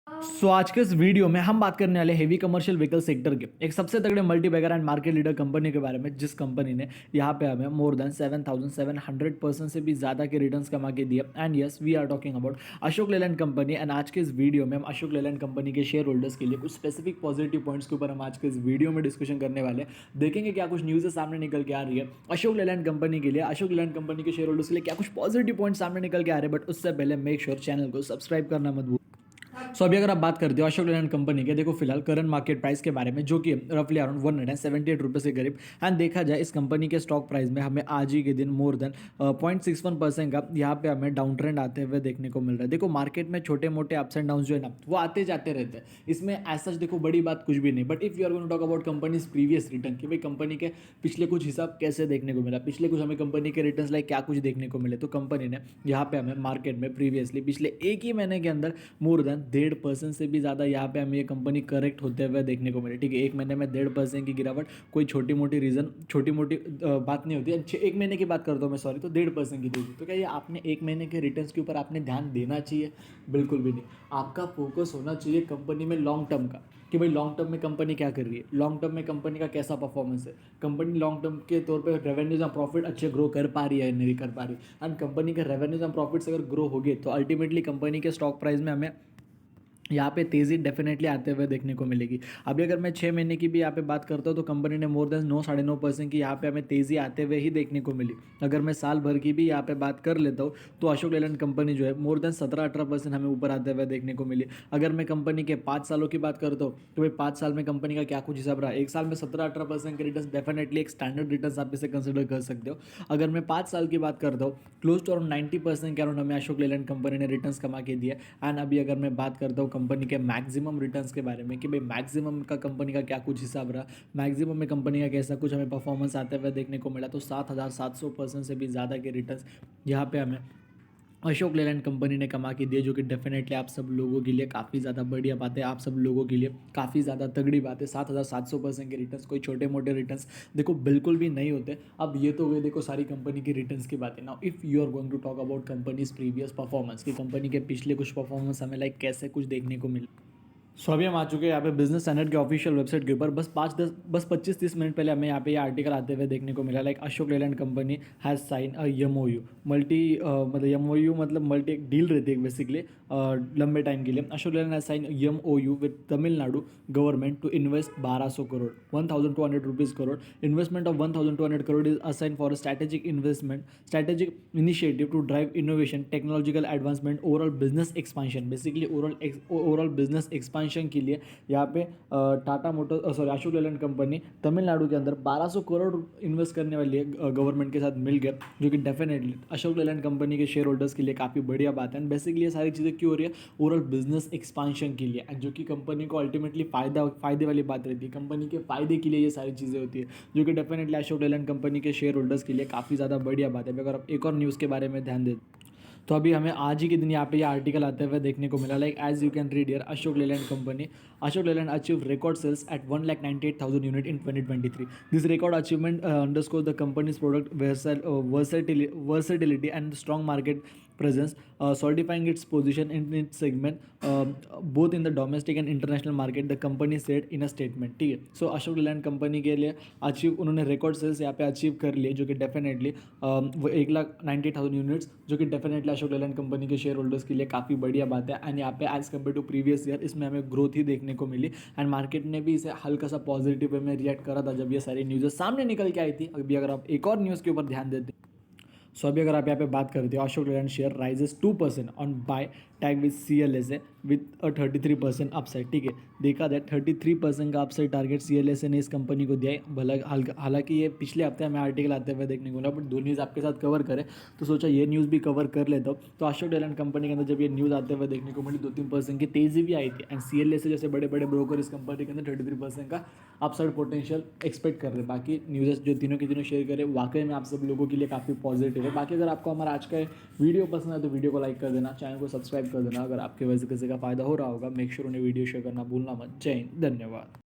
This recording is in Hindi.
सो आज के इस वीडियो में हम बात करने वाले हेवी कमर्शियल व्हीकल सेक्टर के एक सबसे तगड़े multi bagger and market leader company के बारे में, जिस कंपनी ने यहाँ पे हमें मोर देन 7,700% से भी ज़्यादा के रिटर्न्स कमा के दिए। And yes, we are talking about Ashok Leyland company. एंड आज के इस वीडियो में हम अशोक लेलैंड कंपनी के शेयर होल्डर्स के लिए कुछ स्पेसिफिक पॉजिटिव पॉइंट्स के ऊपर हम आज के इस वीडियो में डिस्कशन करने वाले हैं। देखेंगे क्या कुछ न्यूज़ सामने निकल के आ रही है अशोक लेलैंड कंपनी के लिए, अशोक लेलैंड कंपनी के शेयर होल्डर्स के लिए क्या कुछ पॉजिटिव पॉइंट्स सामने निकल के आ रहे हैं। बट उससे पहले मेक श्योर चैनल को सब्सक्राइब करना मत भूल। सो अभी अगर आप बात करते हो अशोक लेलैंड कंपनी के, देखो फिलहाल करंट मार्केट प्राइस के बारे में, जो कि रफली अराउंड 178 के करीब। एंड देखा जाए इस कंपनी के स्टॉक प्राइस में हमें आज ही के दिन मोर देन 0.61% का यहाँ पे हमें डाउन ट्रेंड आते हुए देखने को मिल रहा है। देखो मार्केट में छोटे मोटे अप्स एंड डाउन जो है ना, वो आते जाते रहते हैं। इसमें एज सच देखो बड़ी बात कुछ भी नहीं। But if you are going to talk about company's previous return, कि भाई कंपनी के पिछले कुछ हिसाब कैसे देखने को मिला, पिछले कुछ हमें कंपनी के रिटर्न लाइक क्या कुछ देखने को मिले, तो कंपनी ने यहाँ पे हमें मार्केट में प्रीवियसली पिछले एक ही महीने के अंदर मोर देन 1.5% से भी ज़्यादा यहाँ पे हमें ये कंपनी करेक्ट होते हुए देखने को मिले। ठीक है, एक महीने में 1.5% की गिरावट कोई छोटी मोटी बात नहीं होती है। एक महीने की बात करता हूँ मैं, सॉरी, तो 1.5% की थी। तो क्या ये आपने एक महीने के रिटर्न्स के ऊपर आपने ध्यान देना चाहिए? बिल्कुल भी नहीं। आपका फोकस होना चाहिए कंपनी में लॉन्ग टर्म का, कि भाई लॉन्ग टर्म में कंपनी क्या कर रही है, लॉन्ग टर्म में कंपनी का कैसा परफॉर्मेंस है, कंपनी लॉन्ग टर्म के तौर पे रेवेन्यूज एंड प्रॉफिट अच्छे ग्रो कर पा रही है नहीं कर पा रही। एंड कंपनी के रेवेन्यूज एंड प्रॉफिट्स अगर ग्रो हो गए तो अल्टीमेटली कंपनी के स्टॉक प्राइस में हमें यहाँ पे तेज़ी डेफिनेटली आते हुए देखने को मिलेगी। अभी अगर मैं 6 महीने की भी यहाँ पे बात करता हूँ तो कंपनी ने मोर देन 9-9.5% की यहाँ पे हमें तेज़ी आते हुए ही देखने को मिली। अगर मैं साल भर की भी यहाँ पे बात कर लेता हूँ तो अशोक लेलैंड कंपनी जो है मोर देन 17-18% हमें ऊपर आते हुए देखने को मिली। अगर मैं कंपनी के 5 सालों की बात करता हूँ तो भाई 5 साल में कंपनी का क्या कुछ हिसाब रहा, एक साल में 17-18% के रिटर्न डेफिनेटली एक स्टैंडर्ड रिटर्न आप इसे कंसिडर कर सकते हो। अगर मैं 5 साल की बात करता हूँ, क्लोज टू अराउंड 90% के अराउंड हमें अशोक लेलैंड कंपनी ने रिटर्न कमा के दिया। एंड अभी अगर मैं बात करता हूँ कंपनी के मैक्सिमम रिटर्न्स के बारे में, कि भाई मैक्सिमम का कंपनी का क्या कुछ हिसाब रहा, मैक्सिमम में कंपनी का कैसा कुछ हमें परफॉर्मेंस आते हुए देखने को मिला, तो 7,700% से भी ज़्यादा के रिटर्न्स यहाँ पे हमें अशोक लेलैंड कंपनी ने कमा के दिए, जो कि डेफिनेटली आप सब लोगों के लिए काफ़ी ज़्यादा बढ़िया बात है, आप सब लोगों के लिए काफ़ी ज़्यादा तगड़ी बात है। 7,700% के रिटर्न्स कोई छोटे मोटे रिटर्न्स देखो बिल्कुल भी नहीं होते। अब ये तो गए देखो सारी कंपनी की रिटर्न्स की बात है। Now if you are going to talk about company's previous performance, की कंपनी के पिछले कुछ परफॉर्मेंस हमें लाइक कैसे कुछ देखने को मिले। सो अभी हम आ चुके हैं यहाँ पे बिजनेस स्टैंडर्ड के ऑफिशियल वेबसाइट के ऊपर। बस 25-30 मिनट पहले हमें यहाँ पे ये आर्टिकल आते हुए देखने को मिला, like Ashok Leyland company has sign a MOU मतलब MOU मतलब मल्टी एक डील रहती है बेसिकली लंबे टाइम के लिए। Ashok Leyland has sign MOU with Tamil Nadu government to invest 1200 crore 1200 rupees crore. Investment of 1200 crore is assign for strategic initiative to drive innovation technological advancement overall business expansion. Basically overall business expansion के लिए यहाँ पे Tata motor Ashok Leyland company Tamil Nadu के अंदर 1200 करोड़ इन्वेस्ट करने वाली है गवर्नमेंट के साथ मिलकर, जो कि डेफिनेटली अशोक लेलैंड कंपनी के शेयर होल्डर्स के लिए काफ़ी बढ़िया बात है। एंड बेसिकली ये सारी चीज़ें क्यों हो रही है, ओवरऑल बिजनेस एक्सपांशन के लिए, जो कि कंपनी को अल्टीमेटली फायदे वाली बात रहती है, कंपनी के फायदे के लिए ये सारी चीज़ें होती है, जो कि डेफिनेटली अशोक लेलैंड कंपनी के शेयर होल्डर्स के लिए काफ़ी ज़्यादा बढ़िया बात है। अगर आप एक और न्यूज़ के बारे में ध्यान दें तो अभी हमें आज ही के दिन यहाँ पे ये आर्टिकल आते हुए देखने को मिला, like as you can read here Ashok Leyland achieve record sales at 1,98,000 unit in 2023। This record achievement underscore the company's product versatility and strong market presence, solidifying its position in its segment both in the domestic and international market, the company said in a statement। ठीक है, सो अशोक लेलैंड कंपनी के लिए उन्होंने रिकॉर्ड सेल्स यहाँ पे अचीव कर लिए, जो कि डेफिनेटली वो 1,90,000 यूनिट्स, जो कि डेफिनेटली अशोक लेलैंड कंपनी के शेयर होल्डर्स के लिए काफ़ी बढ़िया बात है। एंड यहाँ पे as compare to previous year इसमें हमें ग्रोथ ही देखने को मिली। एंड मार्केट ने भी इसे हल्का सा पॉजिटिव वे में रिएक्ट करा था जब ये सारी न्यूज़ सामने निकल के आई थी। अभी अगर आप एक और न्यूज़ के ऊपर ध्यान देते, सो अभी अगर आप यहाँ पे बात करते हो, Ashok Leyland share rises 2% on buy tag with CLSA with a 33% upside. ठीक है, देखा जाए 33% का अपसाइड टारगेट CLSA ने इस कंपनी को दिया है। हालांकि ये पिछले हफ्ते हमें आर्टिकल आते हुए देखने को मिला, बट दो न्यूज़ आपके साथ कवर करें तो सोचा ये न्यूज़ भी कवर कर लेता हूँ। तो अशोक लेलैंड कंपनी के अंदर जब ये न्यूज़ आते हुए देखने को मिली 2-3% की तेज़ी भी आई थी। एंड CLSA जैसे बड़े बड़े ब्रोकर इस कंपनी के अंदर 33% का अपसाइड पोटेंशियल एक्सपेक्ट कर रहे हैं। बाकी न्यूज़ जो तीनों की तीनों शेयर करें वाकई में आप सब लोगों के लिए काफ़ी पॉजिटिव है। बाकी अगर आपको हमारा आज का वीडियो पसंद है तो वीडियो को लाइक कर देना, चैनल को सब्सक्राइब कर देना। अगर आपके वजह से किसी का फायदा हो रहा होगा, मेक श्योर उन्हें वीडियो शेयर करना भूलना मत। जय हिंद, धन्यवाद।